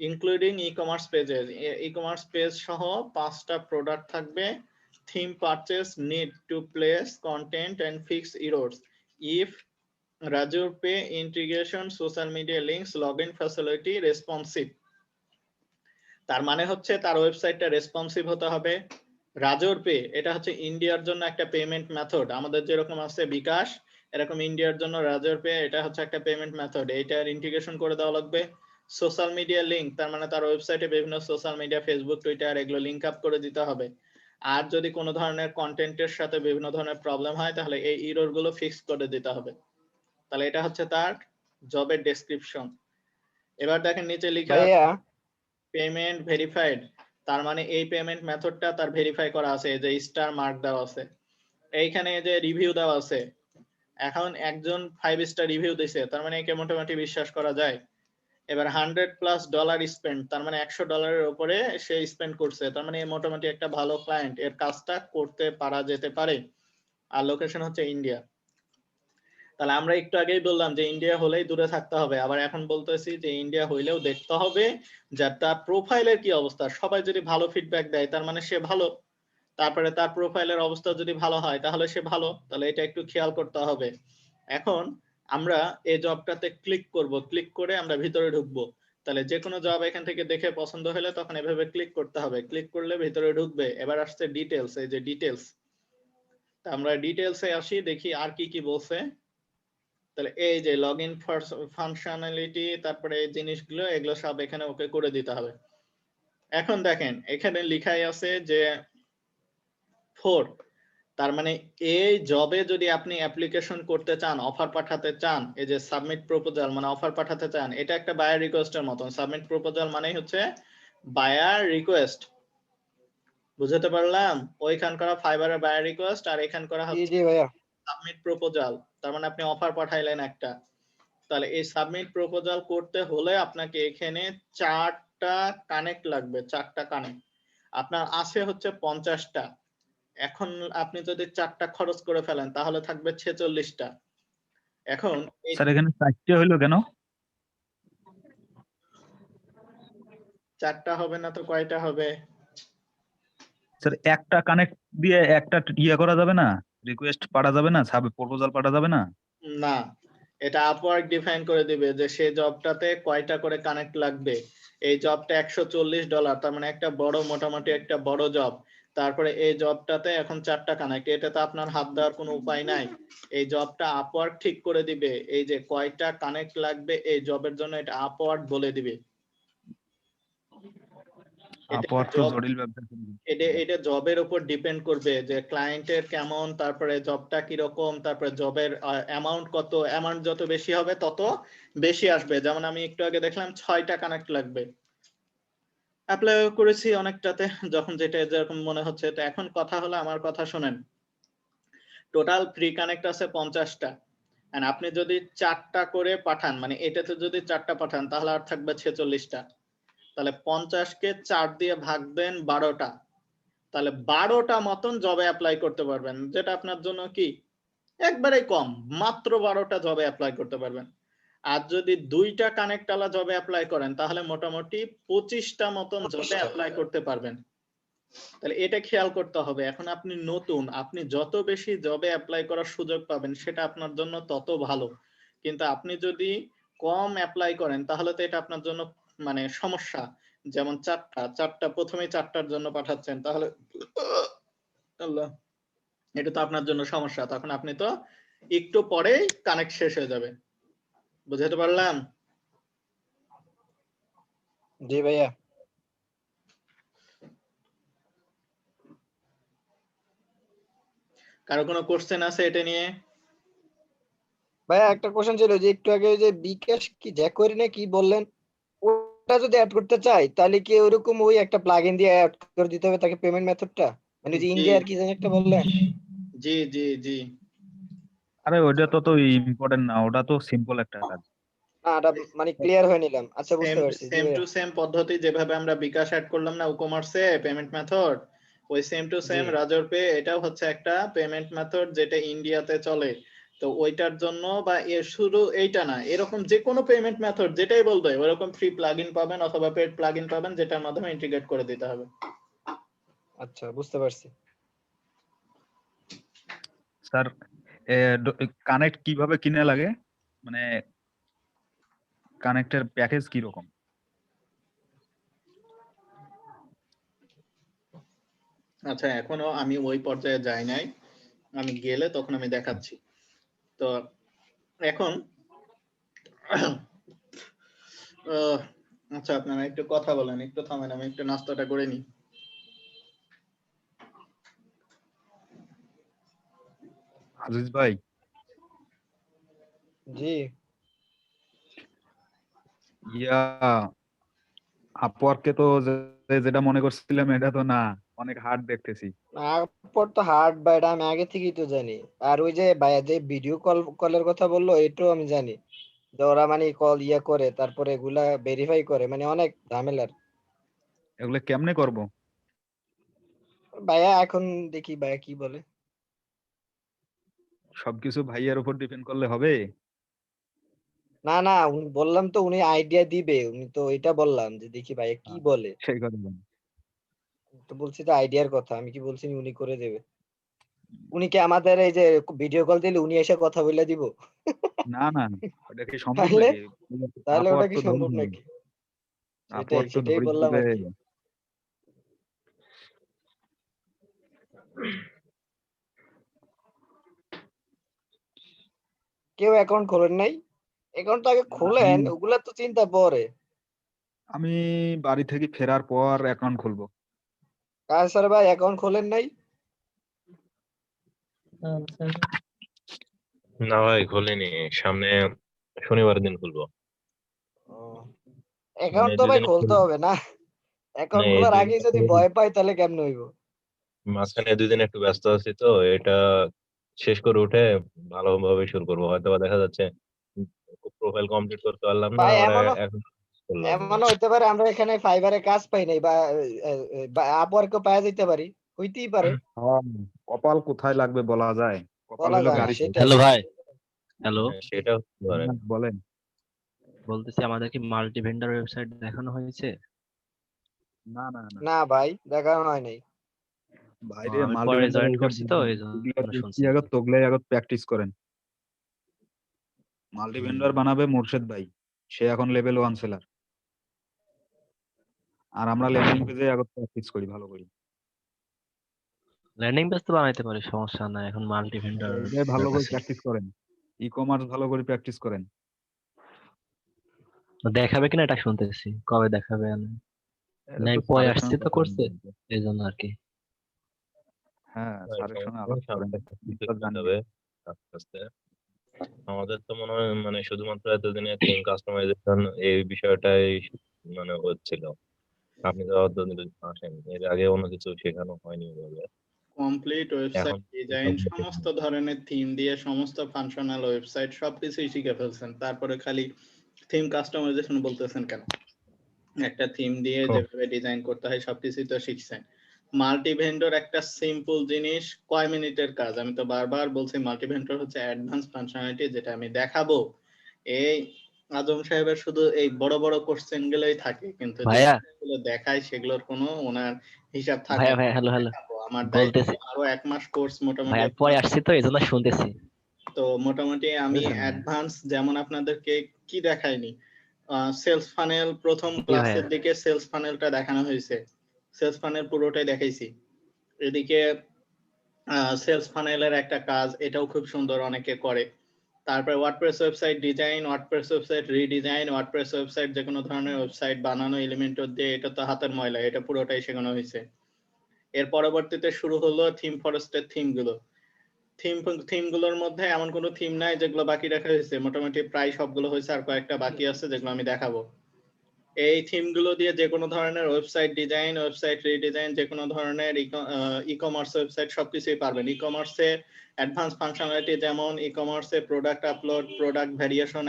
Including e-commerce pages, e-commerce page সহ 5টা প্রোডাক্ট থাকবে। Theme purchase, need to place content and fix errors, if Razor Pay integration, social media links, login facility, responsive, তার মানে হচ্ছে তার ওয়েবসাইটটা রেসপন্সিভ হতে হবে। রাজোর পে, এটা হচ্ছে ইন্ডিয়ার জন্য একটা পেমেন্ট মেথড, আমাদের যেরকম আছে বিকাশ, এরকম ইন্ডিয়ার জন্য রাজোর পে এটা হচ্ছে একটা পেমেন্ট মেথড, এইটার ইন্টিগ্রেশন করে দেওয়া লাগবে। সোশ্যাল মিডিয়া লিংক, তার মানে তার ওয়েবসাইটে বিভিন্ন সোশ্যাল মিডিয়া, ফেসবুক, টুইটার, এগুলো লিংক আপ করে দিতে হবে। আর যদি কোনো ধরনের কন্টেন্টের সাথে বিভিন্ন ধরনের প্রবলেম হয় তাহলে এই এরর গুলো ফিক্স করে দিতে হবে। তাহলে এটা হচ্ছে তার জবের ডেসক্রিপশন। এবার দেখেন নিচে লেখা ভাইয়া পেমেন্ট ভেরিফাইড, তার মানে এই পেমেন্ট মেথডটা তার ভেরিফাই করা আছে, যে স্টার মার্ক দেওয়া আছে, এইখানে যে রিভিউ দেওয়া আছে। এখন একজন 5 স্টার রিভিউ দিছে, তার মানে একে মোটামুটি বিশ্বাস করা যায়। এবার $100+ স্পেন্ড, তার মানে $100 উপরে সে স্পেন্ড করছে, তার মানে মোটামুটি একটা ভালো ক্লায়েন্ট, এর কাজটা করতে পারা যেতে পারে। আর লোকেশন হচ্ছে ইন্ডিয়া। তাহলে আমরা একটু আগেই বললাম যে ইন্ডিয়া হলেই দূরে থাকতে হবে, আবার এখন বলতেছি যে ইন্ডিয়া হইলেও দেখতে হবে যে তার প্রোফাইলের কি অবস্থা। সবাই যদি ভালো ফিডব্যাক দেয় তার মানে সে ভালো, তারপরে তার প্রোফাইলের অবস্থা যদি ভালো হয় তাহলে সে ভালো, তাহলে এটা একটু খেয়াল করতে হবে। এখন আমরা এই জবটাতে ক্লিক করব, ক্লিক করে আমরা ভিতরে ঢুকবো। তাহলে যে কোনো জব এখান থেকে দেখে পছন্দ হলে তখন এভাবে ক্লিক করতে হবে, ক্লিক করলে ভিতরে ঢুকবে। এবার আসছে ডিটেলস, এই যে ডিটেলস, তা আমরা ডিটেলসে আসি, দেখি আর কি কি বলছে। তাহলে এই যে লগ ইন ফাংশনালিটি, তারপরে এই জিনিসগুলো, এগুলো সব এখানে ওকে করে দিতে হবে। এখন দেখেন এখানে লেখাই আছে যে 4 তার মানে এই জবে যদি আপনি অ্যাপ্লিকেশন করতে চান, অফার পাঠাতে চান, এই যে সাবমিট প্রপোজাল মানে অফার পাঠাতে চান, এটা একটা বায়ার রিকোয়েস্টের মতন। সাবমিট প্রপোজাল মানেই হচ্ছে বায়ার রিকোয়েস্ট। বুঝতে পারলাম? ওইখান করা ফাইবারের বায়ার রিকোয়েস্ট আর এখান করা জি হচ্ছে জি ভাইয়া। Submit proposal. তার মানে আপনি অফার পাঠাইলেন একটা। তাহলে এই সাবমিট প্রপোজাল করতে হলে আপনাকে এখানে 4টা কানেক্ট লাগবে, 4টা কানেক্ট। আপনার আছে হচ্ছে 50টা। এখন আপনি যদি 4টা খরচ করে ফেলেন তাহলে থাকবে 46টা। এখন এই স্যার এখানে 4টে হইলো কেন? 4টা হবে না তো কয়টা হবে? স্যার একটা কানেক্ট দিয়ে একটা করা যাবে না? রিকোয়েস্ট পাঠা যাবে না? সাব প্রপোজাল পাঠা যাবে না? না, এটা আপওয়ার্ক ডিফাইন করে দিবে যে সেই জবটাতে কয়টা করে কানেক্ট লাগবে। এই জবটা $140, তার মানে একটা বড়, মোটামুটি একটা বড় জব। তারপরে এই জবটাতে এখন 4টা কানেক্ট, এটাতে আপনার হাত দেওয়ার কোনো উপায় নাই। এই জবটা আপওয়ার্ক ঠিক করে দিবে, এই যে কয়টা কানেক্ট লাগবে এই জবের জন্য এটা আপওয়ার্ক বলে দিবে। এটা আপওয়ার্ক তো জব, জটিল ব্যবসা। এটা জবের উপর ডিপেন্ড করবে যে ক্লায়েন্টের কেমন, তারপরে জবটা কিরকম, তারপরে জবের অ্যামাউন্ট কত। অ্যামাউন্ট যত বেশি হবে তত বেশি আসবে। যেমন আমি একটু আগে দেখলাম 6টা কানেক্ট লাগবে, অ্যাপ্লাই করেছি অনেকটাতে, যখন যেটা যেরকম মনে হচ্ছে। তো এখন কথা হলো, আমার কথা শোনেন, টোটাল ফ্রি কানেক্ট আছে 50টা। এন্ড আপনি যদি 4টা করে পাঠান, মানে এটাতে যদি 4টা পাঠান তাহলে আর থাকবে 46টা। তাহলে 50কে 4 দিয়ে ভাগ দেন 12টা, তাহলে 12টা মতন জবে অ্যাপ্লাই করতে পারবেন, যেটা আপনার জন্য কি একবারে কম, মাত্র 12টা জবে অ্যাপ্লাই করতে পারবেন। আর যদি 2টা কানেক্ট আলা জবে অ্যাপ্লাই করেন তাহলে মোটামুটি 25টা মতন জবে অ্যাপ্লাই করতে পারবেন। তাহলে এটা খেয়াল করতে হবে। এখন আপনি নতুন, আপনি যত বেশি জবে অ্যাপ্লাই করার সুযোগ পাবেন সেটা আপনার জন্য তত ভালো। কিন্তু আপনি যদি কম অ্যাপ্লাই করেন তাহলে তো এটা আপনার জন্য মানে সমস্যা। যেমন 4টা প্রথমেই 4টার জন্য পাঠাচ্ছেন, তাহলে আল্লাহ, এটা তো আপনার জন্য সমস্যা। তখন আপনি তো একটু পরেই কানেক্ট শেষ হয়ে যাবে। বুঝতে পারলাম? জি ভাইয়া। কারো কোনো কোশ্চেন আছে এটা নিয়ে? ভাইয়া একটা কোশ্চেন ছিল যে একটু আগে ওই যে বিকাশ কি জ্যাকোয়ারি না কি বললেন, ওটা যদি অ্যাড করতে চাই তাহলে কি ওরকম ওই একটা প্লাগইন দিয়ে অ্যাড করে দিতে হবে তাকে পেমেন্ট মেথডটা, মানে যে জি ইন্ডিয়ার কি জানি একটা বললেন? জি জি জি। আরে ওইটা তো ইম্পর্টেন্ট না, ওটা তো সিম্পল একটা কাজ। না এটা মানে ক্লিয়ার হয়ে নিলাম, আচ্ছা সেম বুঝতে পারছি। জি সেম ভাইয়া। টু সেম পদ্ধতি যেভাবে আমরা বিকাশ অ্যাড করলাম না ই-কমার্সে পেমেন্ট মেথড, ওই same to G same রাজর pay এটাও হচ্ছে একটা পেমেন্ট মেথড যেটা ইন্ডিয়াতে চলে। তো ওইটার জন্য বা এর শুধু এইটা না, এরকম যে কোনো পেমেন্ট মেথড যেটাই বলবে ওরকম ফ্রি প্লাগইন পাবেন অথবা পেড প্লাগইন পাবেন, যেটার মাধ্যমে ইন্টিগ্রেট করে দিতে হবে। আচ্ছা বুঝতে পারছি। স্যার কানেক্ট কিভাবে কিনে লাগে, মানে কানেক্টের প্যাকেজ কি রকম? আচ্ছা, এখনো আমি ওই পর্যায়ে যাই নাই, আমি গেলে তখন আমি দেখাচ্ছি। তো এখন আচ্ছা, আপনারা একটু কথা বলেন, একটু থামেন, আমি একটু নাস্তাটা করে নিই। আজিজ ভাই, জি ইয়া আপওয়ার্কে তো যেটা মনে করছিলাম এটা তো না, অনেক হার্ড দেখতেছি। তারপর তো হার্ড বা এটা আমি আগে থেকেই তো জানি। আর ওই যে ভাইয়া যে ভিডিও কলের কথা বললো এটাও আমি জানি, যে ওরা মানে কল ইয়া করে তারপরে এগুলা ভেরিফাই করে, মানে অনেক ঝামেলার। এগুলো কেমনে করব? ভাইয়া এখন দেখি ভাইয়া কি বলে। সবকিছু ভাইয়ার উপর ডিপেন্ড করলে হবে? না না বললাম তো উনি আইডিয়া দিবে, উনি তো এটা বললাম যে দেখি ভাইয়া কি বলে। সেই কথা বলেন। তো বলছি তো আইডিয়ার কথা, আমি কি বলছি উনি করে দেবে? উনি কি আমাদের এই যে ভিডিও কল দিলে উনি এসে কথা বলে দিব? না না, ওটা কি সম্ভব তাহলে নাকি? তাহলে ওটা আপওয়ার্ক কি তো সম্ভব ধৈর্য, নাকি? সেটাই আপওয়ার্ক তো সেটাই ধৈর্য বললাম রে। আর কি। কেউ অ্যাকাউন্ট খোলেন নাই? অ্যাকাউন্ট তো আগে আমি খোলেন, ওগুলা তো চিন্তা পরে। আমি বাড়ি থেকে ফেরার পর অ্যাকাউন্ট খুলবো। কার স্যার ভাই অ্যাকাউন্ট খোলেন নাই? না ভাই খুলিনি, সামনে শনিবার দিন খুলবো। অ্যাকাউন্ট তো ভাই দুদিনে খুলতে হবে না? অ্যাকাউন্ট এই খোলার দুদিন আগেই যদি ভয় পাই তাহলে কেমনে হইব? মাঝখানে 2 দিন একটু ব্যস্ত আছি, তো এটা শেষ করে উঠে ভালোভাবে শুরু করবো। হয়তো বা দেখা যাচ্ছে প্রোফাইল কমপ্লিট করতে পারলাম না, ভাই আর এমনও এখন করলাম না। এমনও হইতে পারে আমরা এখানে ফাইবারে কাজ পাই নাই বা আপওয়ার্কও পাওয়া যেতে পারি, হইতেই পারে, হ্যাঁ, কপাল কোথায় লাগবে বলা যায়? কপাল বলা হলো যায় না গাড়ি সেটাই। হ্যালো ভাই, হ্যালো, হ্যাঁ, সেটা হতে পারে। বলেন। বলতেছি আমাদের কি মাল্টি ভেন্ডার ওয়েবসাইট দেখানো হয়েছে? না না না না ভাই, দেখানো হয় নাই। বাইরে আমি মাল্টি পরে ভেন্ডার জয়েন করছি তো এই জন্য শুনছি আর আগত কি। তগলে আগত প্র্যাকটিস করেন। মাল্টি ভেন্ডার বানাবে মোরশেদ ভাই, সে এখন লেভেল 1 সেলার। আর আমরা ল্যান্ডিং পেজে আগত প্র্যাকটিস করি ভালো করি। ল্যান্ডিং পেজ তো বানাইতে পারি, সমস্যা নাই। এখন মাল্টি ভেন্ডার এইটাই ভালো করে প্র্যাকটিস করেন, ই কমার্স ভালো করে প্র্যাকটিস করেন। দেখাবে কিনা এটা শুনতেছি, কবে দেখাবে? এটা নাই তো পরে স্যারের আসছে সঙ্গে তো কথা করছে, বলতে। এই জন্য আর কি। হ্যাঁ, ভাই, স্যারের সঙ্গে সমস্যা আলাপ নেই, করেন, সামনে কিছু বিস্তার করতে জানিয়ে। হবে আস্তে আস্তে। আমাদের তো মনে হয় শুধুমাত্র এতদিনে থিম কাস্টমাইজেশন এই বিষয়টাই হচ্ছিল। আপনি তো অতদিন আসেন, এর আগে অন্য কিছু শেখানো হয়নি ওভাবে। কমপ্লিট ওয়েবসাইট এখন ডিজাইন, সমস্ত ধরনের থিম দিয়ে সমস্ত ফাংশনাল ওয়েবসাইট সবকিছুই শিখে ফেলছেন, তারপরে খালি থিম কাস্টমাইজেশন বলতেছেন কেন? একটা থিম দিয়ে যেভাবে ডিজাইন করতে হয় সবকিছুই তো শিখছেন। মাল্টি ভেন্ডর একটা সিম্পল জিনিস, কয় মিনিটের কাজ? আমি তো বারবার বলছি মাল্টি ভেন্ডর হচ্ছে অ্যাডভান্স ফাংশনালিটি, যেটা আমি দেখাবো। এই আজম সাহেবের শুধু এই বড় বড় কোশ্চেন গুলোই থাকে, কিন্তু ভাইয়া, যেগুলো দেখায় সেগুলোর কোনো ওনার হিসাব থাকে ভাইয়া, না। ভাইয়া, হ্যালো, হ্যালো, দেখাবো, আমার দায়িত্ব বলতেছি আরো 1 মাস কোর্স মোটামুটি ভাইয়া, পরে আসছি তো এই জন্য শুনতেছি। তো মোটামুটি আমি বুঝেছেন? অ্যাডভান্স যেমন আপনাদেরকে কি দেখাইনি, সেলস ফানেল প্রথম কি ভাইয়া? ক্লাসের দিকে সেলস ফানেলটা দেখানো হয়েছে, সেলস ফানেল পুরোটাই দেখাইছি। এদিকে সেলস ফানেলের একটা কাজ, এটাও খুব সুন্দর, অনেকে করে। তারপরে WordPress website design, WordPress website redesign, WordPress website যে কোনো ধরনের ওয়েবসাইট বানানো এলিমেন্টর দিয়ে, এটা তো হাতের ময়লা, এটা পুরোটাই শেখানো হয়েছে। এর পরবর্তীতে শুরু হলো থিম ফরেস্টের থিমগুলো। থিমগুলোর মধ্যে এমন কোনো থিম নাই যেগুলো বাকি রাখা হয়েছে, মোটামুটি প্রায় সবগুলো হয়েছে, আর কয়েকটা বাকি আছে যেগুলো আমি দেখাবো। এই থিমগুলো দিয়ে যে কোনো ধরনের ওয়েবসাইট ডিজাইন, ওয়েবসাইট রিডিজাইন, যে কোনো ধরনের ই কমার্স ওয়েবসাইট সবকিছুই পারবেন। ই কমার্সে অ্যাডভান্স ফাংশনালিটি, যেমন ই কমার্সে product upload, product variation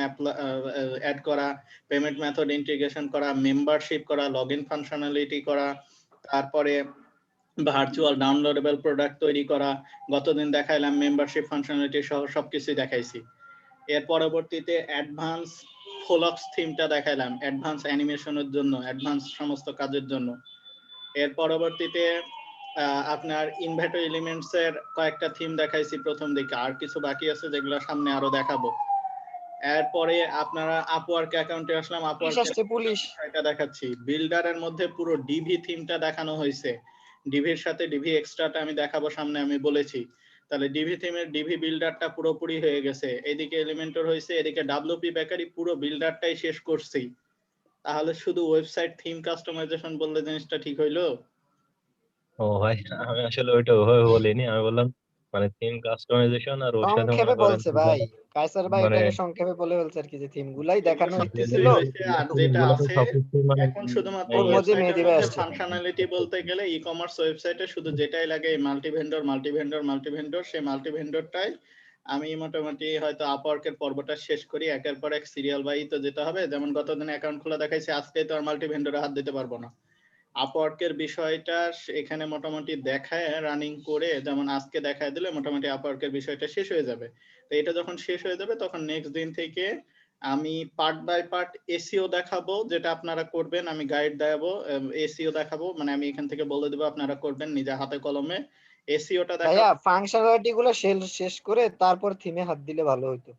add করা, পেমেন্ট মেথড ইন্টিগ্রেশন করা, মেম্বারশিপ করা, লগইন ফাংশনালিটি করা, তারপরে ভার্চুয়াল ডাউনলোডেবল প্রোডাক্ট তৈরি করা। গতদিন দেখাইলাম মেম্বারশিপ ফাংশনালিটি সহ সবকিছুই দেখাইছি। এর পরবর্তীতে অ্যাডভান্স ফোলক্স থিমটা দেখাইলাম, অ্যাডভান্স অ্যানিমেশনের জন্য, অ্যাডভান্স সমস্ত কাজের জন্য। এর পরবর্তীতে আপনার ইনভার্টার এলিমেন্টস এর কয়েকটা থিম দেখাইছি প্রথম দিকে, আর কিছু বাকি আছে যেগুলো সামনে আরো দেখাবো। এরপরে আপনারা আপওয়ার্ক অ্যাকাউন্টে আসলাম, পুলিশ আপওয়ার্ক আসছে, পুলিশ। এটা দেখাচ্ছি। বিল্ডারের মধ্যে পুরো ডিভি থিমটা দেখানো হয়েছে, ডিভির সাথে ডিভি এক্সট্রাটা আমি দেখাবো সামনে, আমি বলেছি। তাহলে ডিভি থিমের ডিভি বিল্ডারটা পুরোপুরি হয়ে গেছে, এদিকে এলিমেন্টর হয়েছে, এদিকে ডাব্লিউপি বেকারি, পুরো বিল্ডারটাই শেষ করছি। তাহলে শুধু ওয়েবসাইট থিম কাস্টমাইজেশন বললে জিনিসটা ঠিক হইলো? ও ভাই, আমি আসলে ওইটা ওইভাবে বলিনি। আমি বললাম থিম কাস্টমাইজেশন, আর ওর সাথে সংক্ষেপে বলছে ভাই, কায়সার ভাই মানে এটাকে সংক্ষেপে বলে ফেলছে আর কি, যে থিম গুলাই এগুলো দেখানো হইতেছিল। সবকিছুই হয়েছে, আর যেটা থিমগুলো তো আছে সবকিছু এখন শুধুমাত্র ওর মধ্যে ওয়েবসাইটের মেহেদী ভাই মধ্যে আসছে। ফাংশনালিটি বলতে গেলে ই কমার্স ওয়েবসাইটে শুধু যেটাই লাগে multi vendor, multi vendor, multi vendor, সেই মাল্টি ভেন্ডরটাই আমি মোটামুটি হয়তো আপওয়ার্কের পর্বটা শেষ করি, একের পর এক সিরিয়াল বাই তো যেতে হবে। যেমন গতদিন অ্যাকাউন্ট খোলা দেখাইছে, আজকে তো আর মাল্টি ভেন্ডরে হাত দিতে পারবো না। আপওয়ার্কের বিষয়টা এখানে মোটামুটি দেখায় রানিং করে, যেমন আজকে দেখায় দিলে মোটামুটি আপওয়ার্কের বিষয়টা শেষ হয়ে যাবে। তো এটা যখন শেষ হয়ে যাবে তখন নেক্সট দিন থেকে আমি পার্ট বাই পার্ট এসইও দেখাবো, যেটা আপনারা করবেন, আমি গাইড দেখাবো, এসইও দেখাবো, মানে আমি এখান থেকে বলে দেবো, আপনারা করবেন নিজে হাতে কলমে। এসইওটা ভাইয়া দেখাবো। ফাংশনালিটি গুলো শেষ করে তারপর থিমে হাত দিলে ভালো হইতো।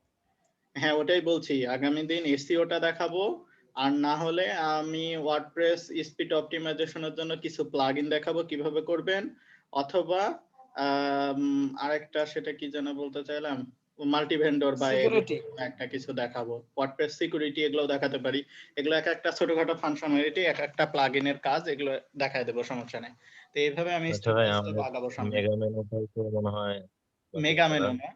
হ্যাঁ, ওটাই বলছি, আগামী দিন এসইওটা দেখাবো। আর না হলে আমি ওয়ার্ডপ্রেস স্পিড অপটিমাইজেশনের জন্য কিছু প্লাগইন দেখাবো কিভাবে করবেন, অথবা আরেকটা, সেটা কি যেন বলতে চাইলাম, মাল্টি ভেন্ডর বা সিকিউরিটি। একটা কিছু দেখাবো, ওয়ার্ডপ্রেস সিকিউরিটি, এগুলো দেখাতে পারি। এগুলো এক একটা ছোটখাটো ফাংশনালিটি, এক একটা প্লাগইনের কাজ, এগুলো দেখায় দেবো, সমস্যা নেই। তো এইভাবে আমি আচ্ছা স্টেপ ভাই, বাই স্টেপ আমাদের আগাবো সামনে। মেগা মেনুটা তো মনে হয় মেগা মেনু না,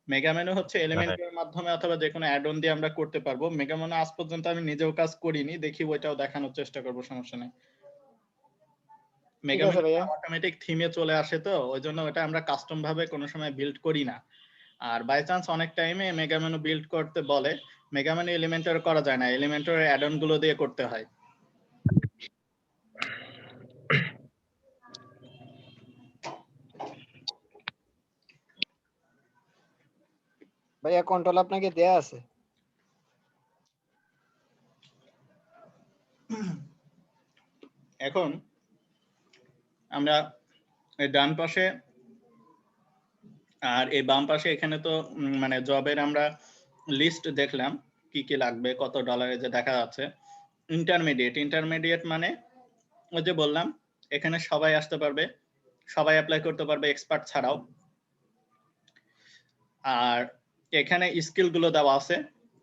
মেগা মেনু হচ্ছে হ্যাঁ, এলিমেন্টরের মাধ্যমে অথবা যে কোনো অ্যাড অন দিয়ে আমরা করতে পারবো। মেগা মেনু আজ পর্যন্ত আমি নিজেও কাজ করিনি, দেখি ওইটাও দেখানোর চেষ্টা করবো, সমস্যা নেই। ঠিক মেগা আছে মেনু ভাইয়া। অটোমেটিক থিমে চলে আসে, তো ওই জন্য ওটা আমরা কাস্টম ভাবে কোনো সময় বিল্ড করি না। আর বাই চান্স অনেক টাইমে মেগা মেনু বিল্ড করতে বলে, মেগা মেনু এলিমেন্টর করা যায় না, এলিমেন্টর অ্যাড অন গুলো দিয়ে করতে হয়। ভাইয়া কন্ট্রোল আপনাকে দেয়া আছে? এখন আমরা এই ডান পাশে আর এই বাম পাশে এখানে তো মানে জবের আমরা লিস্ট দেখলাম কি কি লাগবে, কত ডলারে যে দেখা যাচ্ছে। ইন্টারমিডিয়েট মানে ওই যে বললাম এখানে সবাই আসতে পারবে, সবাই অ্যাপ্লাই করতে পারবে এক্সপার্ট ছাড়াও। আর এখানে স্কিল গুলো দেওয়া আছে।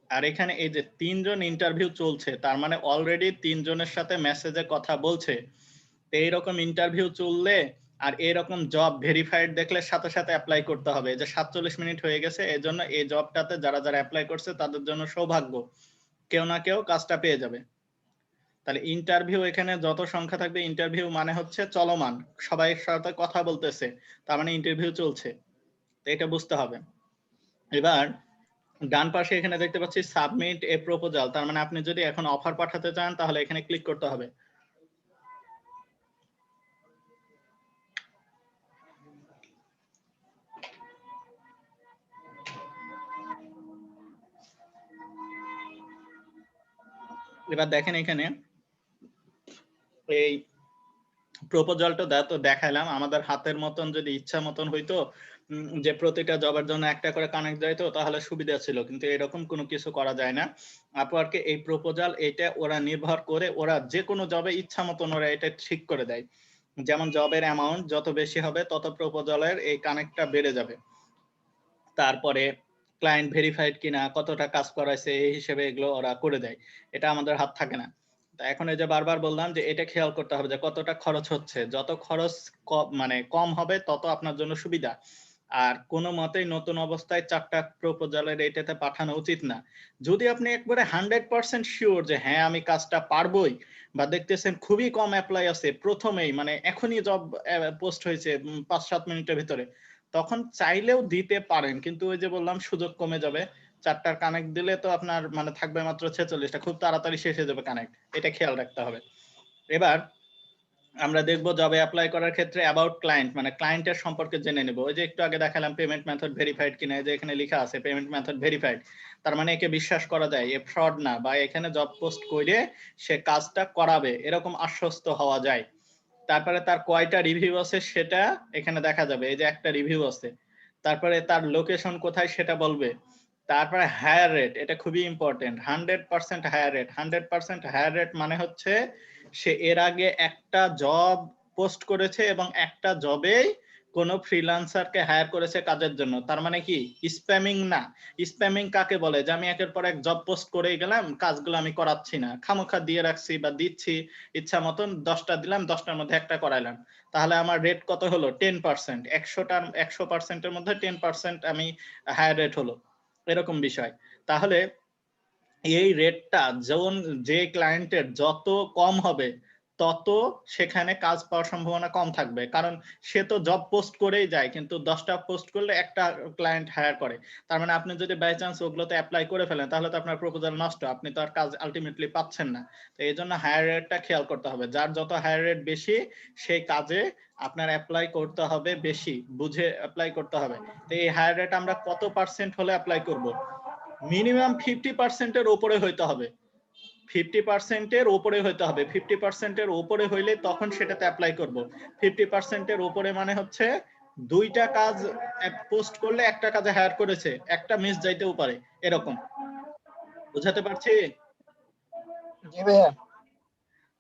আর এখানে এই যে 3 জন ইন্টারভিউ চলছে, তার মানে অলরেডি 3 জনের সাথে মেসেজে কথা বলছে। তো এইরকম ইন্টারভিউ চললে আর এরকম জব ভেরিফাইড দেখলে সাথে সাথে অ্যাপ্লাই করতে হবে। যে 47 মিনিট হয়ে গেছে, এজন্য এই জবটাতে যারা যারা অ্যাপ্লাই করছে তাদের জন্য সৌভাগ্য, কেউ না কেউ কাজটা পেয়ে যাবে। তাহলে ইন্টারভিউ এখানে যত সংখ্যা থাকবে, ইন্টারভিউ মানে হচ্ছে চলমান, সবাই সাথে কথা বলতেছে, তার মানে ইন্টারভিউ চলছে, তো এটা বুঝতে হবে। এবার ডান পাশে এখানে দেখতে পাচ্ছি সাবমিট এ প্রপোজাল, তার মানে আপনি যদি এখন অফার পাঠাতে চান তাহলে এখানে ক্লিক করতে হবে। এবার দেখেন এখানে এই প্রপোজালটা তো দেখাইলাম, আমাদের হাতের মতন যদি ইচ্ছা মতন হইতো যে প্রতিটা জবের জন্য একটা করে কানেক্ট যাইতো তাহলে সুবিধা ছিল, কিন্তু এরকম কোনো কিছু করা যায় না। আপওয়ার্কে এই প্রপোজাল এটা ওরা নির্ভর করে, ওরা যে কোনো জবে ইচ্ছা মতন ওরা এটা ঠিক করে দেয়। যেমন জবের অ্যামাউন্ট যত বেশি হবে তত প্রপোজালের এই কানেক্টটা বেড়ে যাবে। তারপরে ক্লায়েন্ট ভেরিফাইড কিনা, কতটা কাজ করাইছে, এই হিসেবে এগুলো ওরা করে দেয়, এটা আমাদের হাত থাকে না। তা এখন এই যে বারবার বললাম যে এটা খেয়াল করতে হবে যে কতটা খরচ হচ্ছে, যত খরচ মানে কম হবে তত আপনার জন্য সুবিধা। আর কোনো মতেই নতুন অবস্থায় 4টা প্রপোজালের এটাতে পাঠানো উচিত না। যদি আপনি একবারে 100% শিওর যে হ্যাঁ আমি কাজটা পারবোই, বা দেখতেছেন খুবই কম অ্যাপ্লাই আছে প্রথমেই, মানে এখনই জব পোস্ট হয়েছে 5-7 মিনিটের ভিতরে, তখন চাইলেও দিতে পারেন, কিন্তু ওই যে বললাম সুযোগ কমে যাবে। 4টার কানেক্ট দিলে তো আপনার মানে থাকবে মাত্র 46টা, খুব তাড়াতাড়ি শেষ হয়ে যাবে কানেক্ট, এটা খেয়াল রাখতে হবে। এবার আমরা দেখবো জবে অ্যাপ্লাই করার ক্ষেত্রে অ্যাবাউট ক্লায়েন্ট, মানে ক্লায়েন্টের সম্পর্কে জেনে নেব। ওই যে একটু আগে দেখালাম পেমেন্ট মেথড ভেরিফাইড কিনা, যে এখানে লেখা আছে পেমেন্ট মেথড ভেরিফাইড, তার মানে একে বিশ্বাস করা যায়, এ ফ্রড না, বা এখানে জব পোস্ট করে সে কাজটা করাবে এরকম আশ্বস্ত হওয়া যায়। তারপরে তার কয়টা রিভিউ আছে সেটা এখানে দেখা যাবে, এই যে একটা রিভিউ আছে। তারপরে তার লোকেশন কোথায় সেটা বলবে। তারপরে হায়ার রেট, এটা খুবই important, 100% hire rate. 100% hire rate মানে হচ্ছে সে এর আগে একটা জব পোস্ট করেছে এবং একটা জবেই কোন ফ্রিল্যান্সারকে হায়ার করেছে কাজের জন্য, তার মানে কি স্প্যামিং না। স্প্যামিং কাকে বলে, যে আমি একের পর এক জব পোস্ট করেই গেলাম, কাজগুলো আমি করাচ্ছি না, খামোখা দিয়ে রাখছি বা দিচ্ছি ইচ্ছা মতন, 10টা দিলাম 10টার মধ্যে একটা করাইলাম, তাহলে আমার রেট কত হলো 10%, 100%-এর মধ্যে 10% আমি হায়ার রেট হলো, এরকম বিষয়। তাহলে এই রেটটা যখন যে ক্লায়েন্টের যত কম হবে তত সেখানে কাজ পাওয়ার সম্ভাবনা কম থাকবে, কারণ সে তো জব পোস্ট করেই যায়, কিন্তু 10টা পোস্ট করলে একটা ক্লায়েন্ট হায়ার করে। তার মানে আপনি যদি বাই চান্স ওগুলোতে অ্যাপ্লাই করে ফেলেন তাহলে তো আপনার প্রপোজাল নষ্ট, আপনি তো আর কাজ আলটিমেটলি পাচ্ছেন না। তো এই জন্য হায়ার রেটটা খেয়াল করতে হবে, যার যত হায়ার রেট বেশি সেই কাজে আপনার অ্যাপ্লাই করতে হবে, বেশি বুঝে অ্যাপ্লাই করতে হবে। তো এই হায়ার রেট আমরা কত পার্সেন্ট হলে অ্যাপ্লাই করব? মিনিমাম 50%-এর উপরে হইতে হবে, 50%-এর উপরে হইতে হবে। 50%-এর উপরে হইলে তখন সেটাতে অ্যাপ্লাই করব। 50%-এর উপরে মানে হচ্ছে 2টা কাজ পোস্ট করলে একটা কাজে হায়ার করেছে, একটা মিস যাইতেও পারে, এরকম। বুঝাতে পারছি? জি ভাইয়া।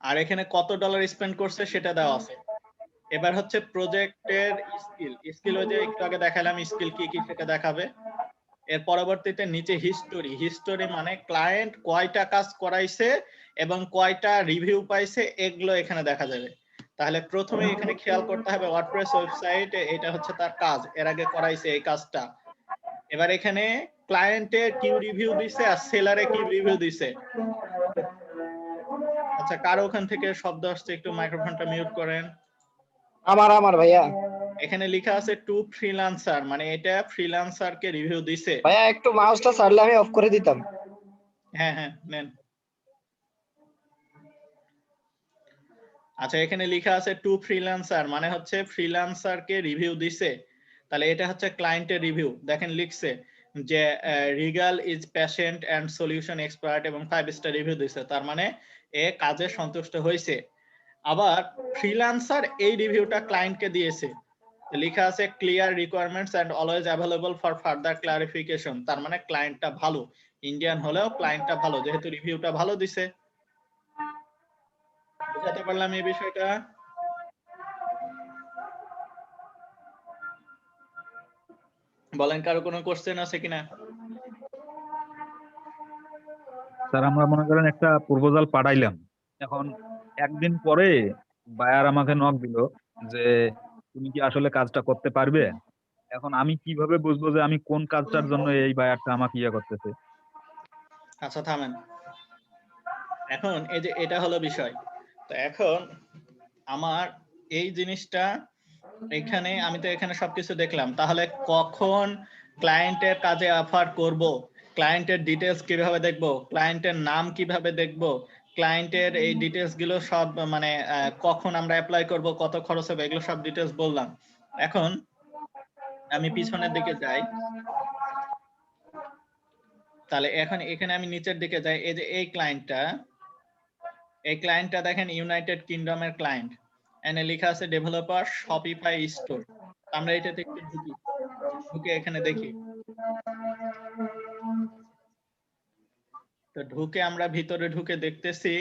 আর এখানে কত ডলার স্পেন্ড করছে সেটা দেওয়া আছে। এবার হচ্ছে প্রজেক্টের স্কিল ওই যে একটু আগে দেখালাম, স্কিল কি কি সেটা দেখাবে। এর পরবর্তীতে নিচে হিস্টোরি মানে ক্লায়েন্ট কয়টা কাজ করাইছে এবং কয়টা রিভিউ পাইছে, এগুলো এখানে দেখা যাবে। তাহলে প্রথমে এখানে খেয়াল করতে হবে ওয়ার্ডপ্রেস ওয়েবসাইট এটা হচ্ছে তার কাজ, এর আগে করাইছে এই কাজটা। এবার এখানে ক্লায়েন্টের কিউ রিভিউ দিছে আর সেলারে কিউ রিভিউ দিছে। আচ্ছা, কারো ওখান থেকে শব্দ আসছে, একটু মাইক্রোফোনটা মিউট করেন। আমার ভাইয়া। এখানে লেখা আছে টু ফ্রিল্যান্সার, মানে এটা ফ্রিল্যান্সারকে রিভিউ দিছে। ভাইয়া একটু মাউসটা ছাড়লে আমি অফ করে দিতাম। হ্যাঁ হ্যাঁ নেন। আচ্ছা, এখানে লেখা আছে টু ফ্রিল্যান্সার, মানে হচ্ছে ফ্রিল্যান্সারকে রিভিউ দিছে, তাহলে এটা হচ্ছে ক্লায়েন্টের রিভিউ। দেখেন লিখছে যে regal is patient and solution expert এবং 5 স্টার রিভিউ দিছে, তার মানে এ কাজে সন্তুষ্ট হয়েছে। আবার ফ্রিল্যান্সার এই রিভিউটা ক্লায়েন্টকে দিয়েছে, লেখা আছে clear requirements and always available for further clarification, তার মানে ক্লায়েন্টটা ভালো, ইন্ডিয়ান হলেও ক্লায়েন্টটা ভালো, যেহেতু রিভিউটা ভালো দিছে। বুঝাতে পারলাম এই বিষয়টা? বলেন, কারো কোনো কোশ্চেন আছে কিনা? স্যার আমরা মনে করেন একটা প্রপোজাল পাঠাইলাম, এখন একদিন পরে বায়ার আমাকে নক দিল যে তুমি কি আসলে কাজটা করতে পারবে। এখন আমি কিভাবে বুঝবো যে আমি কোন কাজটার জন্য এই বায়ারটা আমাকে ইয়ে করতেছে? আচ্ছা থামেন, এখন এই যে এটা হলো বিষয়। তো এখন আমার এই জিনিসটা এখানে, আমি তো এখানে সবকিছু দেখলাম, তাহলে কখন ক্লায়েন্টের কাজে অফার করব, ক্লায়েন্টের ডিটেলস কিভাবে দেখব, ক্লায়েন্টের নাম কিভাবে দেখব, ক্লায়েন্টের এই ডিটেলস গুলো সব মানে কখন আমরা অ্যাপ্লাই করব, কত খরচ হবে, এগুলো সব ডিটেলস বললাম। এখন আমি পিছনের দিকে যাই, তাহলে এখন এখানে আমি নিচের দিকে যাই, এই যে এই ক্লায়েন্টটা দেখেন ইউনাইটেড কিংডমের ক্লায়েন্ট, এখানে লেখা আছে ডেভেলপার শপিফাই স্টোর। আমরা এটাতে একটু ঢুকে এখানে দেখি। তো ঢুকে আমরা ভিতরে ঢুকে দেখতেছি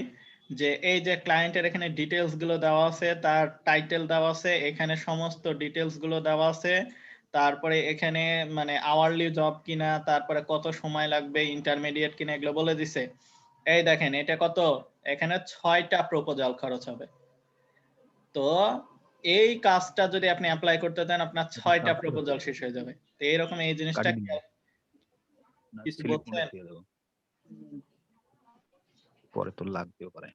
যে এই যে ক্লায়েন্টের এখানে ডিটেলস গুলো দেওয়া আছে, তার টাইটেল দেওয়া আছে, এখানে সমস্ত ডিটেলস গুলো দেওয়া আছে, তারপরে এখানে মানে আওয়ারলি জব কিনা, তারপরে কত সময় লাগবে, ইন্টারমিডিয়েট কিনা, এগুলো বলে দিছে। এই দেখেন এটা কত, এখানে 6টা প্রপোজাল খরচ হবে। তো এই কাজটা যদি আপনি অ্যাপ্লাই করতে দেন, আপনার 6টা প্রপোজাল শেষ হয়ে যাবে। তো এরকম এই জিনিসটা কাটি দিন, কিছু সিলেক্ট বলছেন? দিয়ে দেবো, পরে তো লাগতেও পারে।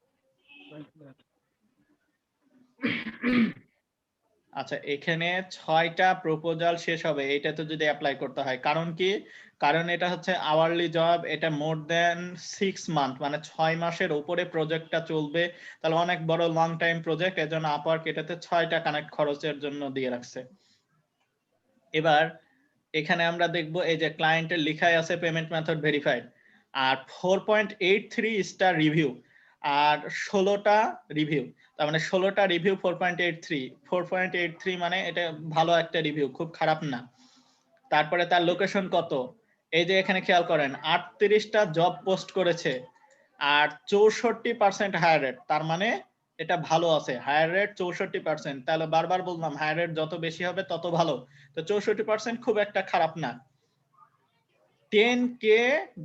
আচ্ছা, এখানে 6টা প্রপোজাল শেষ হবে এইটাতে যদি অ্যাপ্লাই করতে হয়। কারণ কি? কারণ এটা হচ্ছে আওয়ারলি জব, এটা মোর দেন 6 মান্থ, মানে 6 মাসের উপরে প্রজেক্টটা চলবে, তাহলে অনেক বড় লং টাইম প্রজেক্ট, এজন্য আপওয়ার্ক এটাতে 6টা কানেক্ট খরচের জন্য দিয়ে রাখছে। এবার এখানে আমরা দেখব এই যে ক্লায়েন্টের লেখাই আছে পেমেন্ট মেথড ভেরিফাইড, আর 4.83 স্টার রিভিউ, আর 16টা রিভিউ, তার মানে 16টা রিভিউ 4.83 মানে এটা ভালো একটা রিভিউ, খুব খারাপ না। তারপরে তার লোকেশন কত, এই যে এখানে খেয়াল করেন 38টা জব পোস্ট করেছে আর 64% হায়ার রেট, তার মানে এটা ভালো আছে, হায়ার রেট 64%। তাহলে বারবার বললাম হায়ার রেট যত বেশি হবে তত ভালো, তো 64% খুব একটা খারাপ না। 10K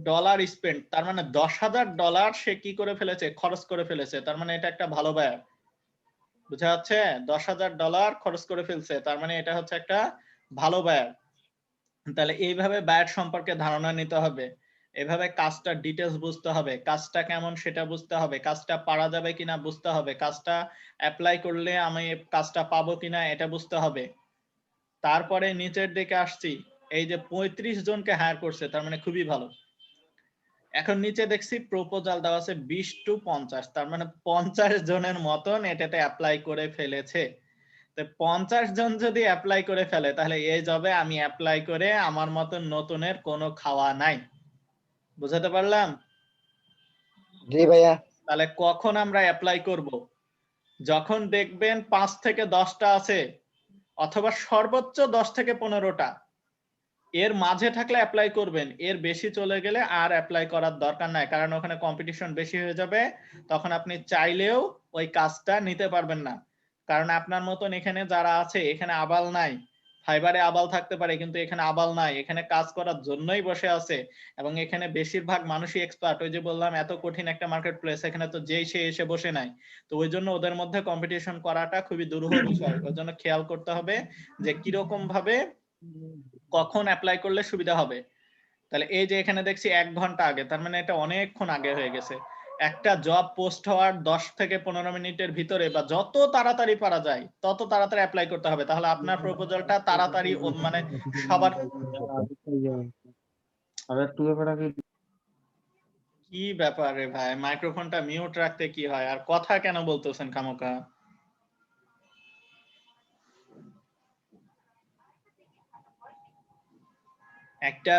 ডলার স্পেন্ড, তার মানে $10,000 সে কি করে ফেলেছে, খরচ করে ফেলেছে, তার মানে এটা একটা ভালো বায়ার। বুঝা যাচ্ছে? $10,000 খরচ করে ফেলছে, তার মানে এটা হচ্ছে একটা ভালো বায়ার। তাহলে এইভাবে বায়ার সম্পর্কে ধারণা নিতে হবে, এভাবে কাজটার ডিটেলস বুঝতে হবে, কাজটা কেমন সেটা বুঝতে হবে, কাজটা পারা যাবে কিনা বুঝতে হবে, কাজটা অ্যাপ্লাই করলে আমি কাজটা পাবো কিনা এটা বুঝতে হবে। তারপরে নিচের দিকে আসছি, এই যে 35 জনকে হায়ার করছে, তার মানে খুবই ভালো। এখন নিচে দেখছি প্রপোজাল দেওয়া আছে 20 to 50, তার মানে 50 জনের মতন এটাতে অ্যাপ্লাই করে ফেলেছে। তো 50 জন যদি অ্যাপ্লাই করে ফেলে, তাহলে এই জবে আমি অ্যাপ্লাই করে আমার মতন নতুনের কোনো খাওয়া নাই। বুঝাতে পারলাম? জি ভাইয়া। তাহলে কখন আমরা অ্যাপ্লাই করব? যখন দেখবেন 5 থেকে 10টা আছে, অথবা সর্বোচ্চ 10 থেকে 15টা, এর মাঝে থাকলে অ্যাপ্লাই করবেন, এর বেশি চলে গেলে আর অ্যাপ্লাই করার দরকার নাই, কারণ ওখানে কম্পিটিশন বেশি হয়ে যাবে, তখন আপনি চাইলেও ওই কাজটা নিতে পারবেন না। কারণ আপনার মতন এখানে যারা আছে, এখানে আবাল নাই, ফাইবারে আবাল থাকতে পারে কিন্তু এখানে আবাল নাই, এখানে কাজ করার জন্যই বসে আছে এবং এখানে বেশিরভাগ মানুষই এক্সপার্ট। ওই যে বললাম এত কঠিন একটা মার্কেট প্লেস, এখানে তো যেই সে এসে বসে নাই, তো ওই জন্য ওদের মধ্যে কম্পিটিশন করাটা খুবই দুরূহ বিষয়। ওই জন্য খেয়াল করতে হবে যে কিরকম ভাবে কখন অ্যাপ্লাই করলে সুবিধা হবে। তাহলে এই যে এখানে দেখছি 1 ঘন্টা আগে, তার মানে এটা অনেকক্ষণ আগে হয়ে গেছে। একটা জব পোস্ট হওয়ার 10 থেকে 15 মিনিটের ভিতরে বা যত তাড়াতাড়ি পারা যায় তত তাড়াতাড়ি অ্যাপ্লাই করতে হবে, তাহলে আপনার প্রপোজালটা তাড়াতাড়ি মানে সবার। কি ব্যাপারে ভাই, মাইক্রোফোনটা মিউট রাখতে কি হয়, আর কথা কেন বলতেছেন খামোকা? একটা